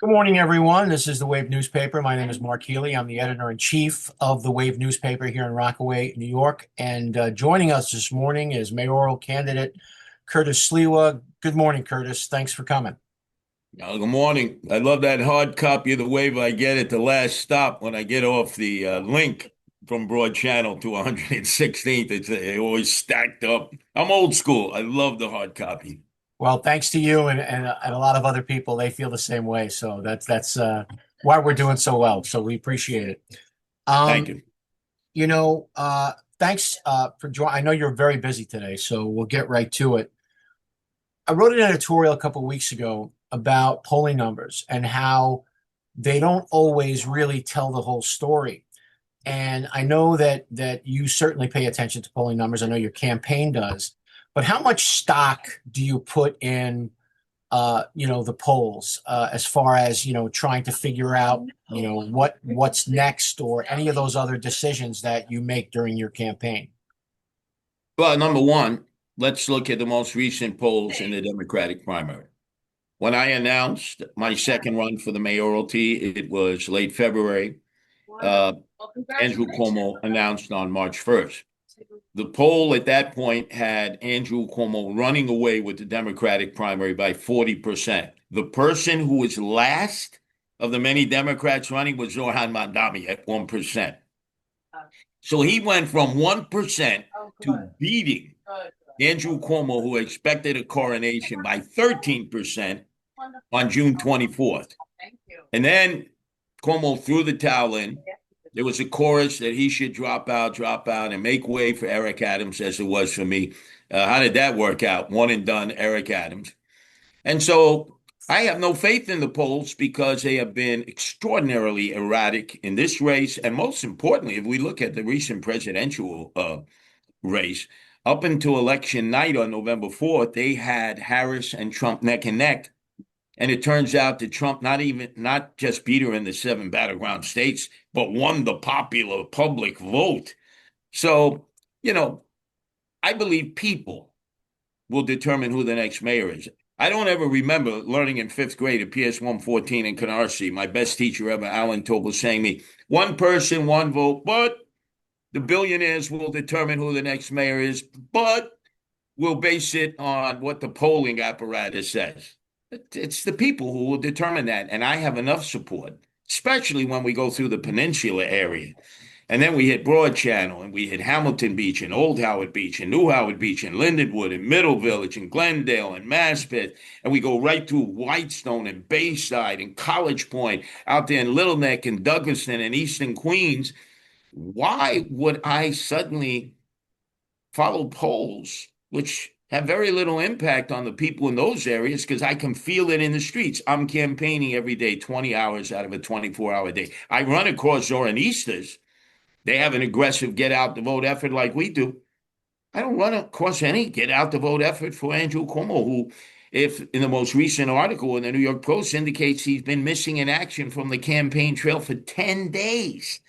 Good morning, everyone. This is the Wave newspaper. My name is Mark Healey. I'm the editor-in-chief of the Wave newspaper here in Rockaway, New York. And joining us this morning is mayoral candidate Curtis Sliwa. Good morning, Curtis. Thanks for coming. Good morning. I love that hard copy of the waiver I get at the last stop when I get off the link from Broad Channel to 116th. It's always stacked up. I'm old school. I love the hard copy. Well, thanks to you and a lot of other people, they feel the same way. So that's why we're doing so well. So we appreciate it. Thank Um, you. Thanks for joining. I know you're very busy today, so we'll get right to it. I wrote an editorial a couple of weeks ago about polling numbers and how they don't always really tell the whole story. And I know that you certainly pay attention to polling numbers. I know your campaign does. But how much stock do you put in the polls as far as, trying to figure out, what's next or any of those other decisions that you make during your campaign? Well, number one, let's look at the most recent polls in the Democratic primary. When I announced my second run for the mayoralty, it was late February. Uh, Andrew Cuomo announced on March 1st. The poll at that point had Andrew Cuomo running away with the Democratic primary by 40%. The person who was last of the many Democrats running was Zohran Mamdani at 1%. So he went from 1% to beating Andrew Cuomo, who expected a coronation, by 13% on June 24th. And then Cuomo threw the towel in. There was a chorus that he should drop out, and make way for Eric Adams, as it was for me. How did that work out? One and done, Eric Adams. And so I have no faith in the polls because they have been extraordinarily erratic in this race. And most importantly, if we look at the recent presidential race, up until election night on November 4th, they had Harris and Trump neck and neck. And it turns out that Trump not just beat her in the seven battleground states, but won the popular public vote. So, you know, I believe people will determine who the next mayor is. I don't ever remember learning in fifth grade at PS 114 in Canarsie, my best teacher ever, Alan Tobel, saying me, one person, one vote, but the billionaires will determine who the next mayor is, but we'll base it on what the polling apparatus says. It's the people who will determine that. And I have enough support, especially when we go through the peninsula area. And then we hit Broad Channel and we hit Hamilton Beach and Old Howard Beach and New Howard Beach and Lindenwood and Middle Village and Glendale and Maspeth. And we go right through Whitestone and Bayside and College Point out there in Little Neck and Douglaston and Eastern Queens. Why would I suddenly follow polls which have very little impact on the people in those areas because I can feel it in the streets? I'm campaigning every day, 20 hours out of a 24-hour day. I run across Zoroasters. They have an aggressive get out the vote effort like we do. I don't run across any get out the vote effort for Andrew Cuomo, who, if in the most recent article in the New York Post indicates he's been missing in action from the campaign trail for 10 days.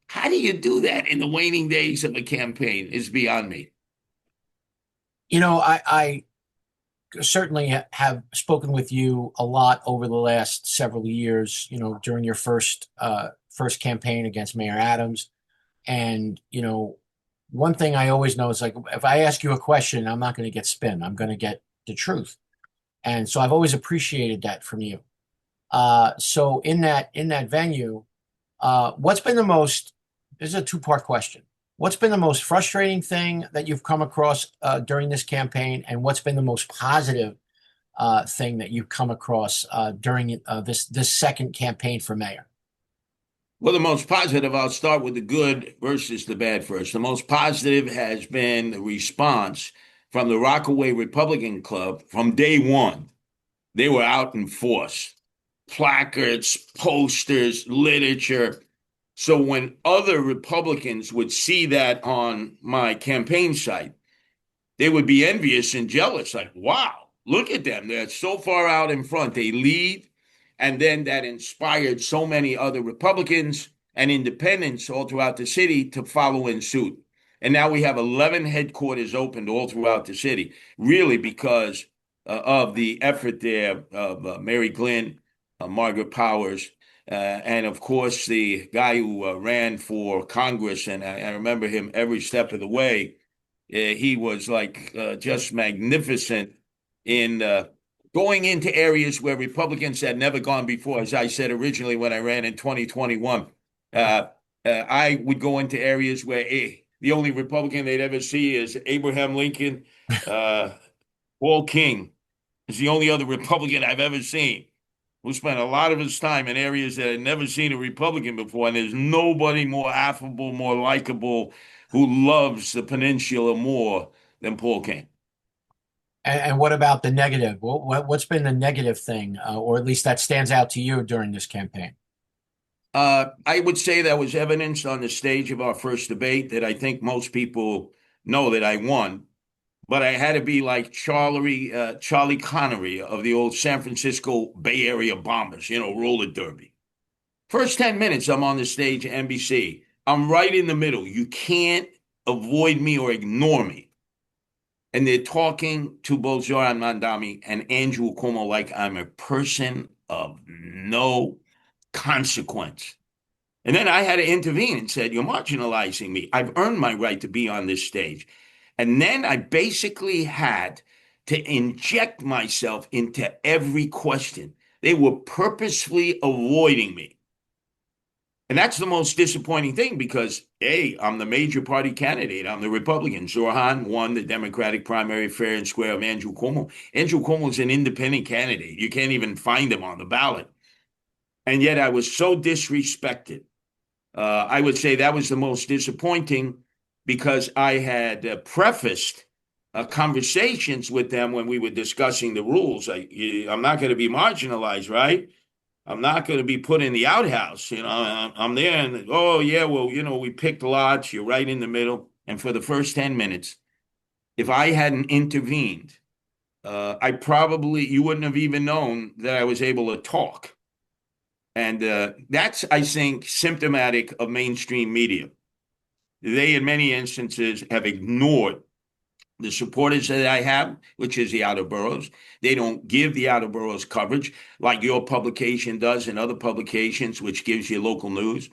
How do you do that in the waning days of a campaign is beyond me. I certainly have spoken with you a lot over the last several years, during your first campaign against Mayor Adams. And, one thing I always know is like if I ask you a question, I'm not going to get spin. I'm going to get the truth. And so I've always appreciated that from you. So in that venue, what's been the most, this is a two-part question. What's been the most frustrating thing that you've come across during this campaign, and what's been the most positive thing that you've come across during this second campaign for mayor? Well, the most positive, I'll start with the good versus the bad first. The most positive has been the response from the Rockaway Republican Club from day one. They were out in force, placards, posters, literature. So when other Republicans would see that on my campaign site, they would be envious and jealous. Like, wow, look at them. They're so far out in front. They lead. And then that inspired so many other Republicans and independents all throughout the city to follow in suit. And now we have 11 headquarters opened all throughout the city, really because of the effort there of Mary Glynn Margaret Powers, and of course the guy who ran for Congress, and I remember him every step of the way. He was like just magnificent in going into areas where Republicans had never gone before. As I said originally when I ran in 2021, I would go into areas where the only Republican they'd ever see is Abraham Lincoln. Uh, Paul King is the only other Republican I've ever seen who spent a lot of his time in areas that had never seen a Republican before. And there's nobody more affable, more likable, who loves the peninsula more than Paul King. And what about the negative? What's been the negative thing, or at least that stands out to you during this campaign? I would say that was evidenced on the stage of our first debate that I think most people know that I won, but I had to be like Charlie Connery of the old San Francisco Bay Area Bombers, roller derby. First 10 minutes, I'm on the stage at NBC. I'm right in the middle. You can't avoid me or ignore me. And they're talking to both Zoran Mandami and Andrew Cuomo like I'm a person of no consequence. And then I had to intervene and said, "You're marginalizing me. I've earned my right to be on this stage." And then I basically had to inject myself into every question. They were purposefully avoiding me. And that's the most disappointing thing because, A, I'm the major party candidate. I'm the Republican. Zorhan won the Democratic primary fair and square of Andrew Cuomo. Andrew Cuomo is an independent candidate. You can't even find him on the ballot. And yet I was so disrespected. I would say that was the most disappointing because I had prefaced conversations with them when we were discussing the rules. I'm not going to be marginalized, right? I'm not going to be put in the outhouse. I'm there and, oh, yeah, well, we picked lots. You're right in the middle. And for the first 10 minutes, if I hadn't intervened, you wouldn't have even known that I was able to talk. And that's, I think, symptomatic of mainstream media. They, in many instances, have ignored the supporters that I have, which is the outer boroughs. They don't give the outer boroughs coverage like your publication does and other publications, which gives you local news.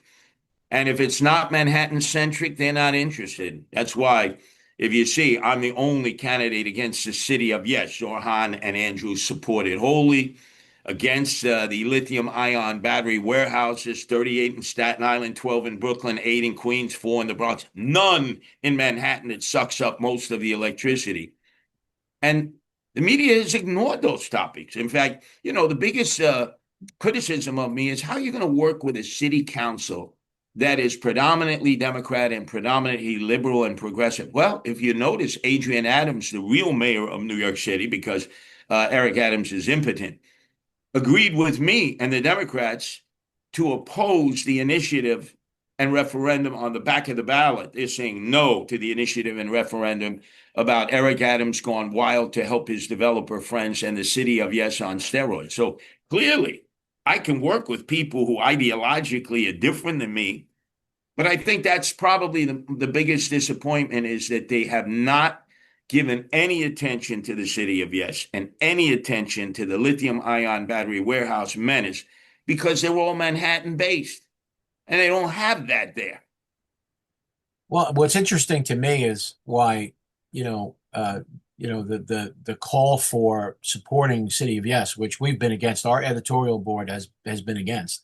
And if it's not Manhattan centric, they're not interested. That's why, if you see, I'm the only candidate against the city of yes. Zorhan and Andrew supported wholly against the lithium ion battery warehouses, 38 in Staten Island, 12 in Brooklyn, 8 in Queens, 4 in the Bronx, none in Manhattan that sucks up most of the electricity. And the media has ignored those topics. In fact, the biggest criticism of me is how you're going to work with a city council that is predominantly Democrat and predominantly liberal and progressive. Well, if you notice, Adrian Adams, the real mayor of New York City, because Eric Adams is impotent, agreed with me and the Democrats to oppose the initiative and referendum on the back of the ballot. They're saying no to the initiative and referendum about Eric Adams gone wild to help his developer friends and the city of yes on steroids. So clearly, I can work with people who ideologically are different than me. But I think that's probably the biggest disappointment is that they have not given any attention to the city of yes and any attention to the lithium ion battery warehouse menace because they're all Manhattan based and they don't have that there. Well, what's interesting to me is why, you know, uh, the call for supporting City of Yes, which we've been against. Our editorial board has been against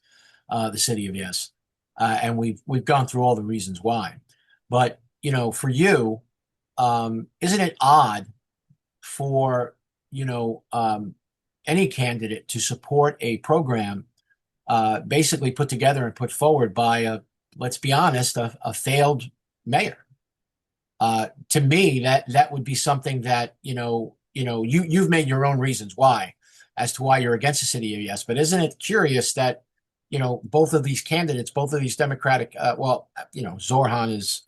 the City of Yes, and we've gone through all the reasons why. But for you, isn't it odd for any candidate to support a program basically put together and put forward by let's be honest, a failed mayor? To me, that would be something that you've made your own reasons why, as to why you're against the city of yes. But isn't it curious that both of these candidates, both of these Democratic, Zorhan is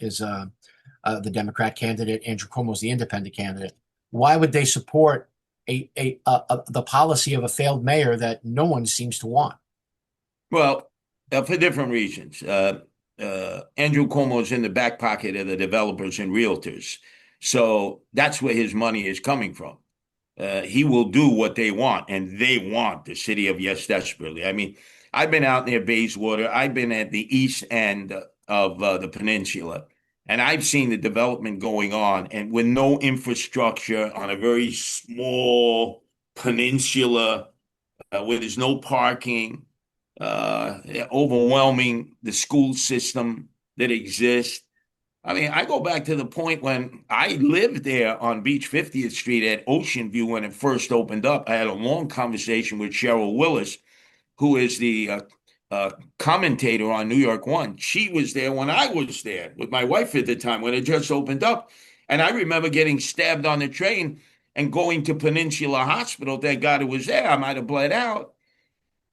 the Democrat candidate, Andrew Cuomo is the independent candidate. Why would they support the policy of a failed mayor that no one seems to want? Well, for different reasons. Andrew Cuomo is in the back pocket of the developers and realtors. So that's where his money is coming from. he will do what they want, and they want the city of Yes desperately. I mean, I've been out near Bayswater. I've been at the east end of the peninsula, and I've seen the development going on, and with no infrastructure on a very small peninsula where there's no parking, overwhelming the school system that exists. I mean, I go back to the point when I lived there on Beach 50th Street at Ocean View when it first opened up. I had a long conversation with Cheryl Willis, who is the commentator on New York One. She was there when I was there with my wife at the time when it just opened up. And I remember getting stabbed on the train and going to Peninsula Hospital. Thank God it was there. I might have bled out.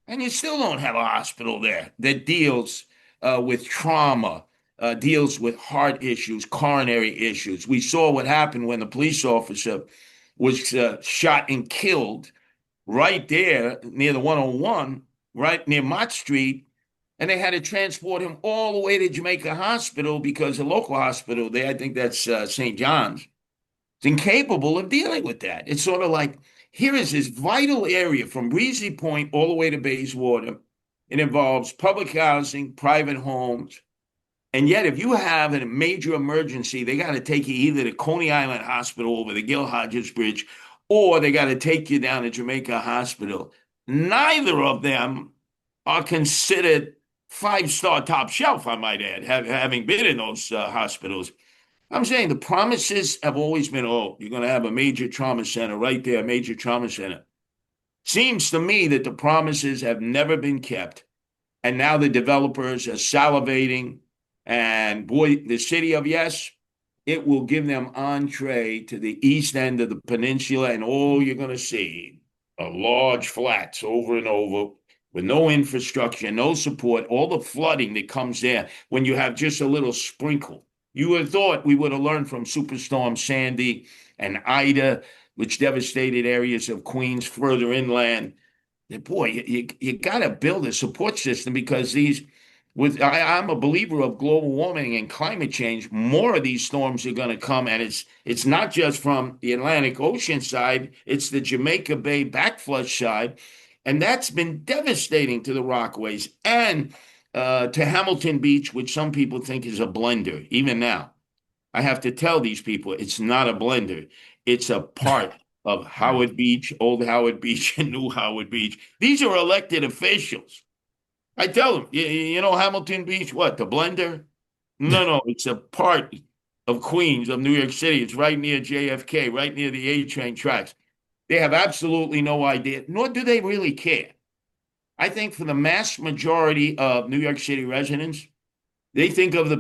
And you still don't have a hospital there that deals with trauma, deals with heart issues, coronary issues. We saw what happened when the police officer was shot and killed right there near the 101, right near Mott Street. And they had to transport him all the way to Jamaica Hospital because the local hospital there, I think that's St. John's, is incapable of dealing with that. It's sort of like here is this vital area from Breezy Point all the way to Bayswater. It involves public housing, private homes. And yet, if you have a major emergency, they got to take you either to Coney Island Hospital over the Gil Hodges Bridge, or they got to take you down to Jamaica Hospital. Neither of them are considered five-star top shelf, I might add, having been in those hospitals. I'm saying the promises have always been, oh, you're going to have a major trauma center right there, a major trauma center. Seems to me that the promises have never been kept. And now the developers are salivating. And boy, the city of Yes, it will give them entree to the east end of the peninsula. And all you're going to see are large flats over and over with no infrastructure, no support, all the flooding that comes there when you have just a little sprinkle. You would have thought we would have learned from Superstorm Sandy and Ida, which devastated areas of Queens further inland. Boy, you got to build a support system because I'm a believer of global warming and climate change. More of these storms are going to come, and it's not just from the Atlantic Ocean side; it's the Jamaica Bay backflush side, and that's been devastating to the Rockaways and to Hamilton Beach, which some people think is a blender. Even now, I have to tell these people it's not a blender; it's a part of Right. Howard Beach, Old Howard Beach, and New Howard Beach. These are elected officials. I tell them, you know, Hamilton Beach, what, the blender? No, it's a part of Queens, of New York City. It's right near JFK, right near the A train tracks. They have absolutely no idea, nor do they really care. I think for the mass majority of New York City residents, they think of the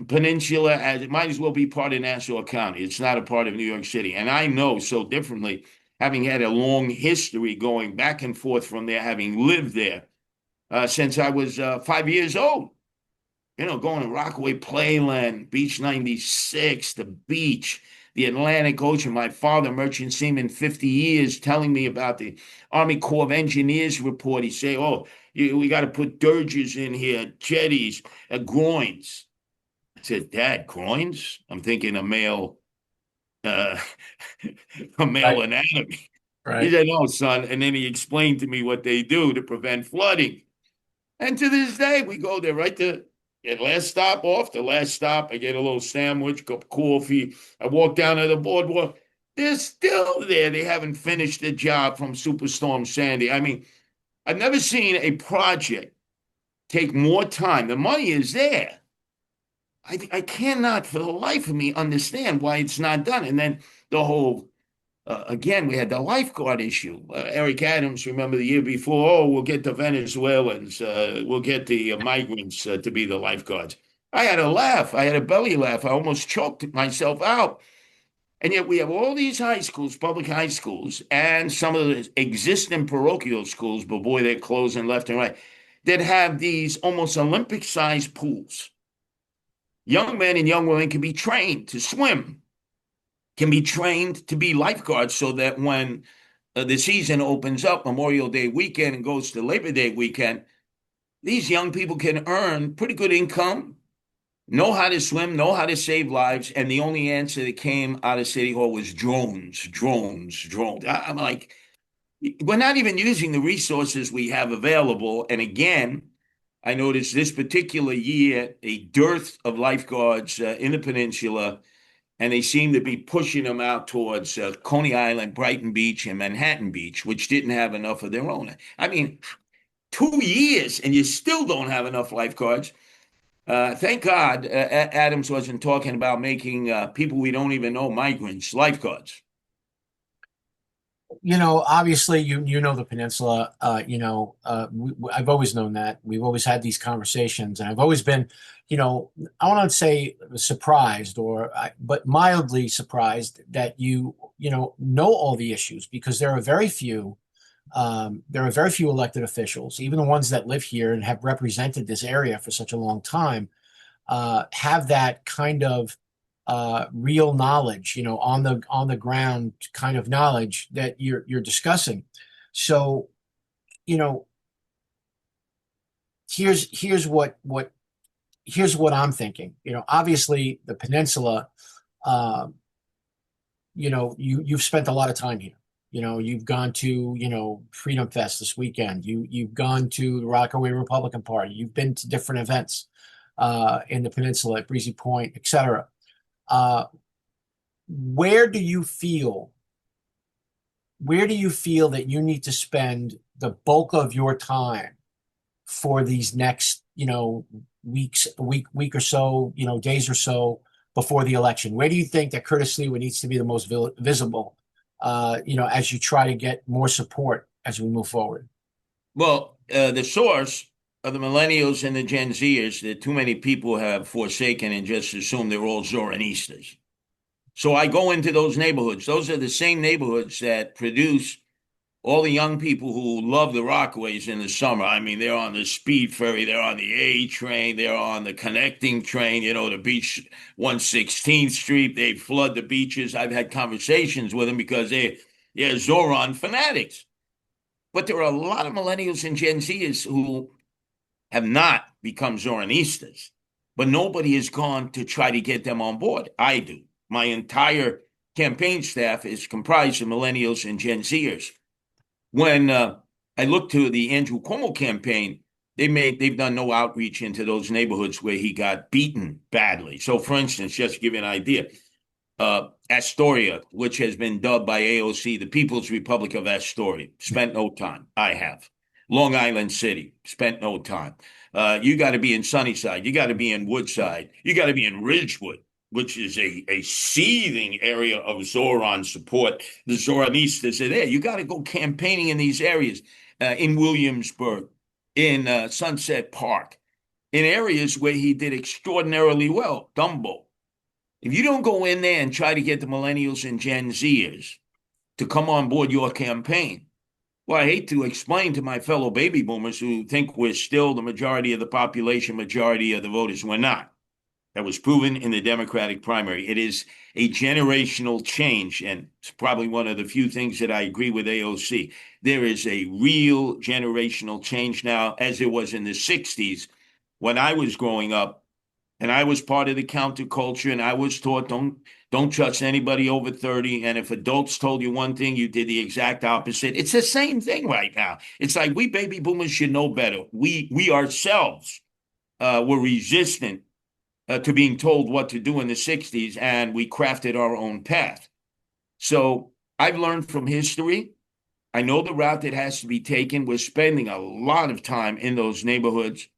peninsula as it might as well be part of Nassau County. It's not a part of New York City. And I know so differently, having had a long history going back and forth from there, having lived there since I was 5 years old. You know, going to Rockaway Playland, Beach 96, the beach, the Atlantic Ocean. My father, merchant seaman, 50 years, telling me about the Army Corps of Engineers report. He say, oh, we got to put dirges in here, jetties, groins. I said, Dad, groins? I'm thinking uh, a male Right. anatomy. He Right. said, no, son. And then he explained to me what they do to prevent flooding. And to this day, we go there right to get last stop off the last stop. I get a little sandwich, cup of coffee. I walk down to the boardwalk. They're still there. They haven't finished the job from Superstorm Sandy. I mean, I've never seen a project take more time. The money is there. I cannot for the life of me understand why it's not done. And then the whole again, we had the lifeguard issue. Eric Adams, remember the year before, oh, we'll get the Venezuelans, we'll get the migrants to be the lifeguards. I had a laugh. I had a belly laugh. I almost choked myself out. And yet we have all these high schools, public high schools, and some of the existing parochial schools, but boy, they're closing left and right, that have these almost Olympic-sized pools. Young men and young women can be trained to swim, can be trained to be lifeguards so that when the season opens up Memorial Day weekend and goes to Labor Day weekend, these young people can earn pretty good income know how to swim, know how to save lives, and the only answer that came out of City Hall was drones, drones, drones. I'm like, we're not even using the resources we have available. And again, I noticed this particular year a dearth of lifeguards in the peninsula, and they seem to be pushing them out towards Coney Island, Brighton Beach, and Manhattan Beach, which didn't have enough of their own. I mean, 2 years and you still don't have enough lifeguards. Thank God Adams wasn't talking about making people we don't even know migrants lifeguards. Obviously, you know the peninsula. I've always known that. We've always had these conversations, and I've always been, I want to say surprised, but mildly surprised that you know all the issues, because there are very few. There are very few elected officials, even the ones that live here and have represented this area for such a long time, have that kind of real knowledge, on the ground kind of knowledge that you're discussing. So, you know, here's what I'm thinking. Obviously the peninsula, uh, you've spent a lot of time here. You've gone to, Freedom Fest this weekend. You've gone to the Rockaway Republican Party. You've been to different events in the peninsula at Breezy Point, etc. Uh, where do you feel where do you feel that you need to spend the bulk of your time for these next, weeks, a week or so, days or so before the election? Where do you think that Curtis Sliwa needs to be the most visible, as you try to get more support as we move forward? Well, the source of the millennials and the Gen Zers that too many people have forsaken and just assumed they're all Zoroasters. So I go into those neighborhoods. Those are the same neighborhoods that produce all the young people who love the Rockaways in the summer. I mean, they're on the speed ferry, they're on the A train, they're on the connecting train, the beach 116th Street. They flood the beaches. I've had conversations with them because they're Zoran fanatics. But there are a lot of millennials and Gen Zers who have not become Zoronistas, but nobody has gone to try to get them on board. I do. My entire campaign staff is comprised of millennials and Gen Zers. When I look to the Andrew Cuomo campaign, they've done no outreach into those neighborhoods where he got beaten badly. So, for instance, just to give you an idea, Astoria, which has been dubbed by AOC the People's Republic of Astoria, spent no time. I have. Long Island City, spent no time. You got to be in Sunnyside. You got to be in Woodside. You got to be in Ridgewood, which is a seething area of Zoran support. The Zoronistas are there. You got to go campaigning in these areas, in Williamsburg, in Sunset Park, in areas where he did extraordinarily well. Dumbo. If you don't go in there and try to get the millennials and Gen Zers to come on board your campaign, well, I hate to explain to my fellow baby boomers who think we're still the majority of the population, majority of the voters. We're not. That was proven in the Democratic primary. It is a generational change, and it's probably one of the few things that I agree with AOC. There is a real generational change now, as it was in the 60s when I was growing up, and I was part of the counterculture, and I was taught don't trust anybody over 30. And if adults told you one thing, you did the exact opposite. It's the same thing right now. It's like we baby boomers should know better. We ourselves were resistant to being told what to do in the 60s, and we crafted our own path. So I've learned from history. I know the route that has to be taken. We're spending a lot of time in those neighborhoods.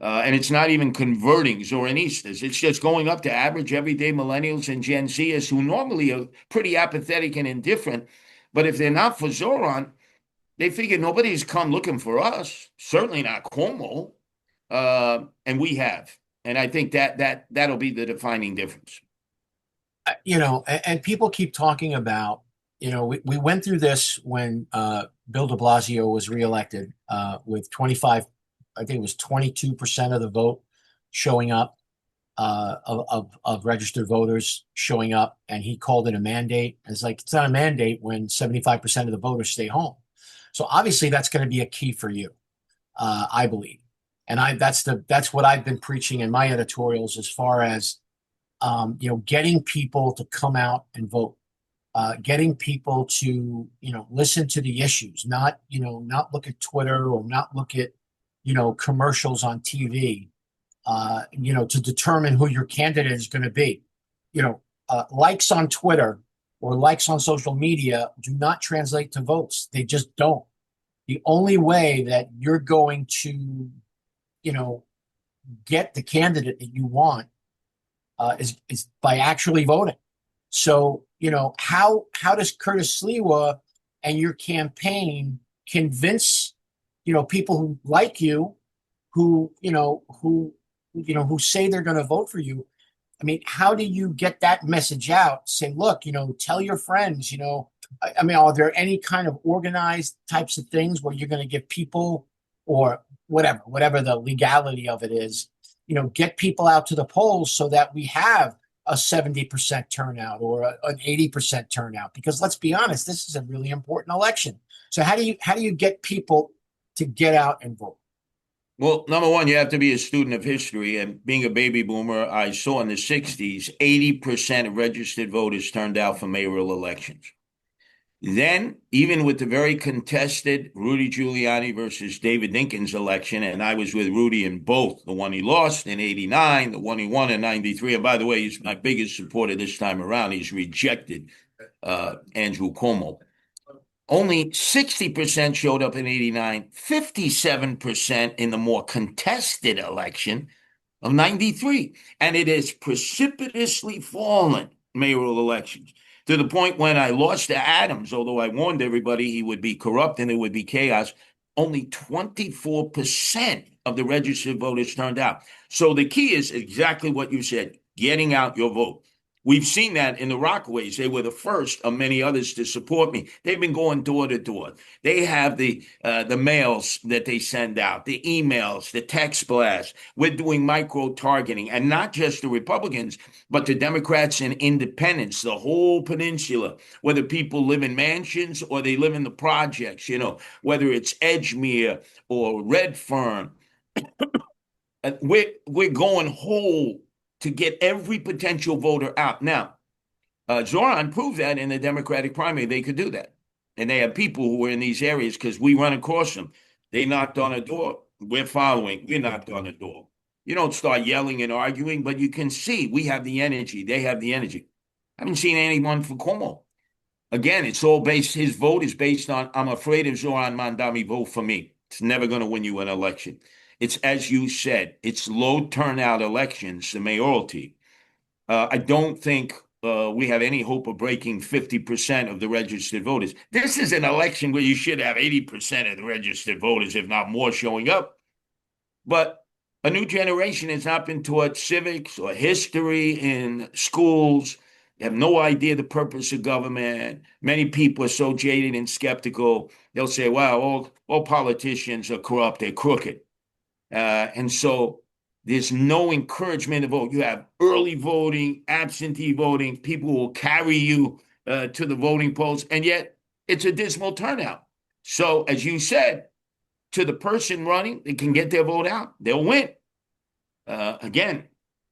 And it's not even converting Zoronistas. It's just going up to average everyday millennials and Gen Zers who normally are pretty apathetic and indifferent. But if they're not for Zoran, they figure nobody's come looking for us. Certainly not Cuomo. And we have. And I think that'll be the defining difference. And people keep talking about, we went through this when Bill de Blasio was reelected, with 25, I think it was 22% of the vote showing up, of registered voters showing up, and he called it a mandate. And it's like, it's not a mandate when 75% of the voters stay home. So obviously that's going to be a key for you, I believe. And that's what I've been preaching in my editorials as far as getting people to come out and vote, getting people to listen to the issues, not look at Twitter or not look at commercials on TV, to determine who your candidate is going to be. Likes on Twitter or likes on social media do not translate to votes. They just don't. The only way that you're going to, you know, get the candidate that you want is by actually voting. So, how does Curtis Sliwa and your campaign convince, people who like you, who say they're going to vote for you? I mean, how do you get that message out? Say, look, tell your friends, I mean, are there any kind of organized types of things where you're going to give people or whatever the legality of it is, get people out to the polls so that we have a 70% turnout or an 80% turnout? Because let's be honest, this is a really important election. So how do you get people to get out and vote? Well, number one, you have to be a student of history. And being a baby boomer, I saw in the 60s, 80% of registered voters turned out for mayoral elections. Then, even with the very contested Rudy Giuliani versus David Dinkins election, and I was with Rudy in both, the one he lost in 89, the one he won in 93. And by the way, he's my biggest supporter this time around. He's rejected Andrew Cuomo. Only 60% showed up in 89, 57% in the more contested election of 93. And it has precipitously fallen mayoral elections to the point when I lost to Adams, although I warned everybody he would be corrupt and there would be chaos, only 24% of the registered voters turned out. So the key is exactly what you said, getting out your vote. We've seen that in the Rockaways. They were the first of many others to support me. They've been going door to door. They have the mails that they send out, the emails, the text blasts. We're doing micro targeting, and not just the Republicans, but the Democrats and independents, the whole peninsula, whether people live in mansions or they live in the projects, whether it's Edgemere or Redfern. We're going whole to get every potential voter out. Now, Zoran proved that in the Democratic primary, they could do that. And they have people who were in these areas because we run across them. They knocked on a door. We're following. We knocked on a door. You don't start yelling and arguing, but you can see we have the energy. They have the energy. I haven't seen anyone for Cuomo. Again, it's all based, his vote is based on, I'm afraid if Zoran Mandami vote for me. It's never going to win you an election. It's, as you said, it's low turnout elections, the mayoralty. I don't think we have any hope of breaking 50% of the registered voters. This is an election where you should have 80% of the registered voters, if not more, showing up. But a new generation has not been taught civics or history in schools. They have no idea the purpose of government. Many people are so jaded and skeptical. They'll say, "Wow, all politicians are corrupt. They're crooked." And so there's no encouragement to vote. You have early voting, absentee voting. People will carry you to the voting polls, and yet it's a dismal turnout. So, as you said, to the person running that can get their vote out, they'll win. Again,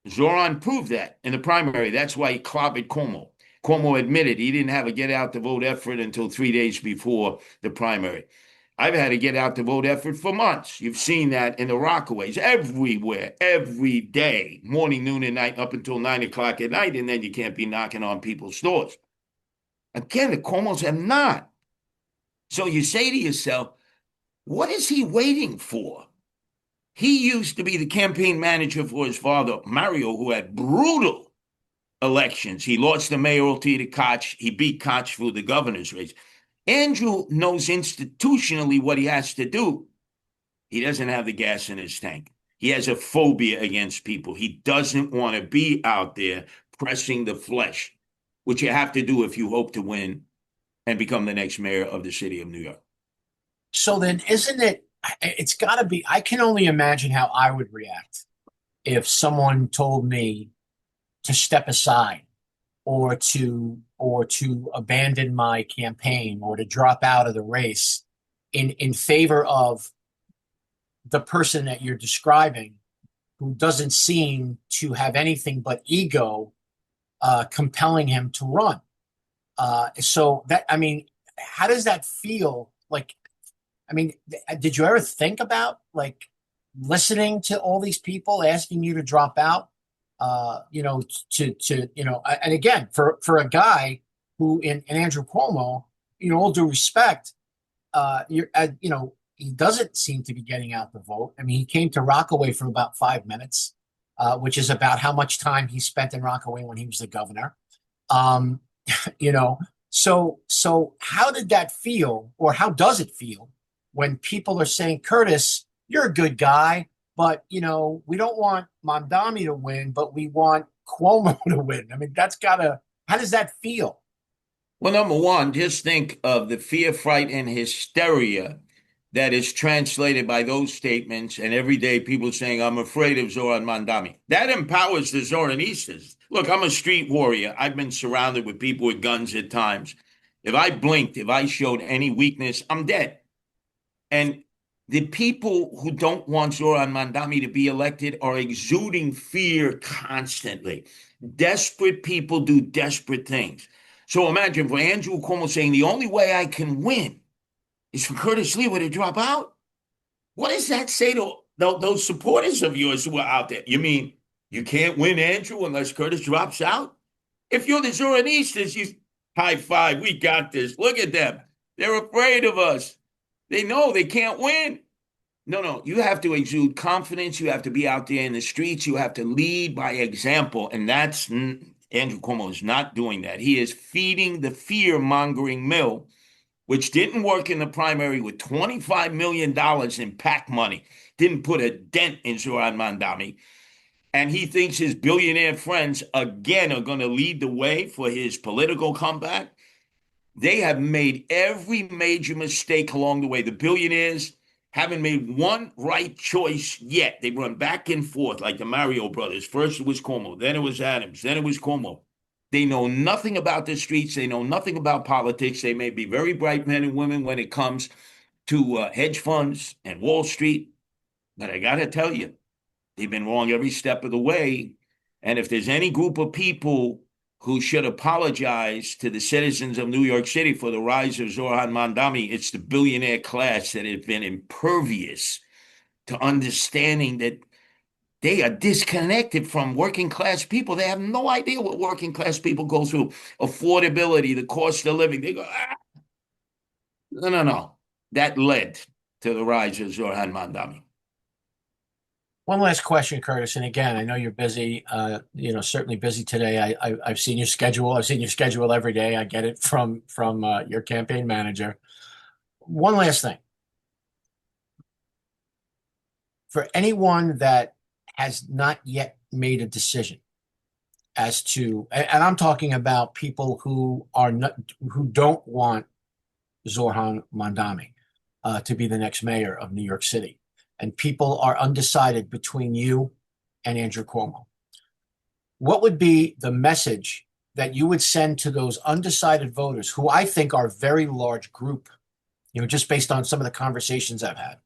Zoran proved that in the primary. That's why he clobbered Cuomo. Cuomo admitted he didn't have a get out the vote effort until 3 days before the primary. I've had a get out the vote effort for months. You've seen that in the Rockaways everywhere, every day, morning, noon, and night, up until 9 o'clock at night, and then you can't be knocking on people's doors. Again, the Cuomos have not. So you say to yourself, what is he waiting for? He used to be the campaign manager for his father, Mario, who had brutal elections. He lost the mayoralty to Koch. He beat Koch for the governor's race. Andrew knows institutionally what he has to do. He doesn't have the gas in his tank. He has a phobia against people. He doesn't want to be out there pressing the flesh, which you have to do if you hope to win and become the next mayor of the city of New York. So then, isn't it? It's got to be. I can only imagine how I would react if someone told me to step aside or to abandon my campaign or to drop out of the race in favor of the person that you're describing, who doesn't seem to have anything but ego compelling him to run. So that, I mean, how does that feel? Like, I mean, did you ever think about like listening to all these people asking you to drop out? And again, for a guy who in Andrew Cuomo, all due respect, he doesn't seem to be getting out the vote. I mean, he came to Rockaway for about 5 minutes, which is about how much time he spent in Rockaway when he was the governor. Um, you know, so how did that feel, or how does it feel when people are saying, Curtis, you're a good guy, but we don't want Mondami to win, but we want Cuomo to win. I mean, how does that feel? Well, number one, just think of the fear, fright, and hysteria that is translated by those statements, and every day people saying, I'm afraid of Zoran Mandami. That empowers the Zoranistas. Look, I'm a street warrior. I've been surrounded with people with guns at times. If I blinked, if I showed any weakness, I'm dead. And the people who don't want Zoran Mandami to be elected are exuding fear constantly. Desperate people do desperate things. So imagine for Andrew Cuomo saying the only way I can win is for Curtis Sliwa to drop out. What does that say to those supporters of yours who are out there? You mean you can't win, Andrew, unless Curtis drops out? If you're the Zoronistas, you high five. We got this. Look at them. They're afraid of us. They know they can't win. No, no. You have to exude confidence. You have to be out there in the streets. You have to lead by example. And that's Andrew Cuomo is not doing that. He is feeding the fear mongering mill, which didn't work in the primary with $25 million in PAC money, didn't put a dent in Zoran Mandami. And he thinks his billionaire friends, again, are going to lead the way for his political comeback. They have made every major mistake along the way. The billionaires haven't made one right choice yet. They run back and forth like the Mario brothers. First it was Cuomo, then it was Adams, then it was Cuomo. They know nothing about the streets. They know nothing about politics. They may be very bright men and women when it comes to hedge funds and Wall Street. But I got to tell you, they've been wrong every step of the way. And if there's any group of people who should apologize to the citizens of New York City for the rise of Zoran Mandami, it's the billionaire class that has been impervious to understanding that they are disconnected from working class people. They have no idea what working class people go through. Affordability, the cost of living. They go, no, no, no. That led to the rise of Zoran Mandami. One last question, Curtis. And again, I know you're busy. Certainly busy today. I've seen your schedule. I've seen your schedule every day. I get it from your campaign manager. One last thing for anyone that has not yet made a decision as to, and I'm talking about people who don't want Zoran Mandami to be the next mayor of New York City, and people are undecided between you and Andrew Cuomo. What would be the message that you would send to those undecided voters, who I think are a very large group, just based on some of the conversations I've had?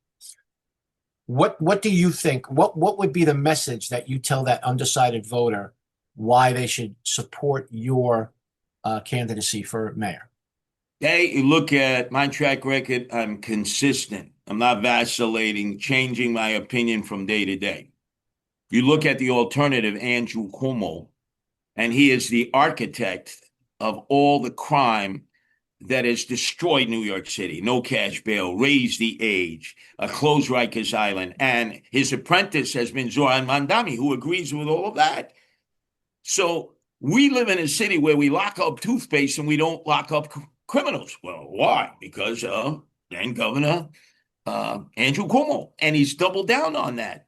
What do you think? What would be the message that you tell that undecided voter why they should support your candidacy for mayor? Hey, you look at my track record, I'm consistent. I'm not vacillating, changing my opinion from day to day. You look at the alternative, Andrew Cuomo, and he is the architect of all the crime that has destroyed New York City. No cash bail, raised the age, closed Rikers Island. And his apprentice has been Zoran Mandami, who agrees with all of that. So we live in a city where we lock up toothpaste and we don't lock up criminals. Well, why? Because then Governor Andrew Cuomo, and he's doubled down on that.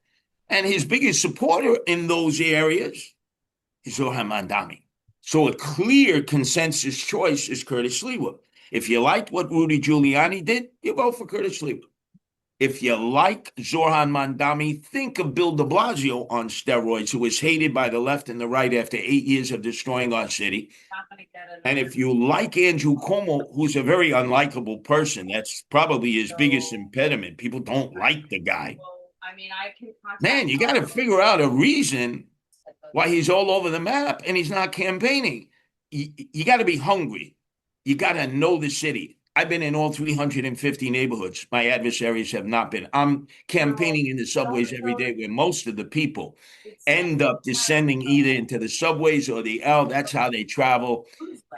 And his biggest supporter in those areas is Zoran Mandami. So a clear consensus choice is Curtis Sliwa. If you liked what Rudy Giuliani did, you vote for Curtis Sliwa. If you like Zoran Mandami, think of Bill de Blasio on steroids, who was hated by the left and the right after 8 years of destroying our city. And if you like Andrew Cuomo, who's a very unlikable person, that's probably his biggest impediment. People don't like the guy. mean, I can Man, contact. you got to figure out a reason why he's all over the map and he's not campaigning. You got to be hungry. You got to know the city. I've been in all 350 neighborhoods. My adversaries have not been. I'm campaigning in the subways every day where most of the people end up descending either into the subways or the L. That's how they travel.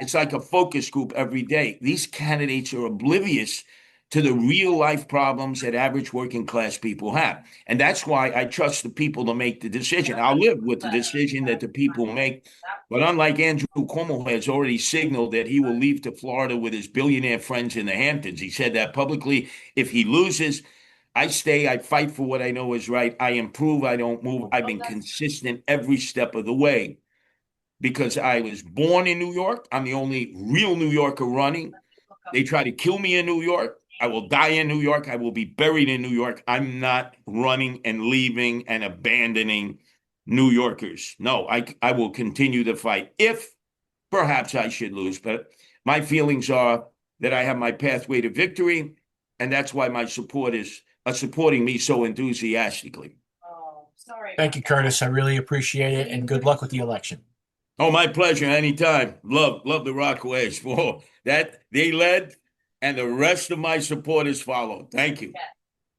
It's like a focus group every day. These candidates are oblivious to the real life problems that average working class people have. And that's why I trust the people to make the decision. I'll live with the decision that the people make. But unlike Andrew Cuomo, who has already signaled that he will leave to Florida with his billionaire friends in the Hamptons, he said that publicly. If he loses, I stay, I fight for what I know is right. I improve, I don't move. I've been consistent every step of the way because I was born in New York. I'm the only real New Yorker running. They try to kill me in New York. I will die in New York. I will be buried in New York. I'm not running and leaving and abandoning New Yorkers. No, I will continue to fight if perhaps I should lose. But my feelings are that I have my pathway to victory, and that's why my supporters are supporting me so enthusiastically. Oh, sorry. Thank you, Curtis. I really appreciate it, and good luck with the election. Oh, my pleasure. Anytime. Love the Rockaways for that. They led, and the rest of my supporters followed. Thank you.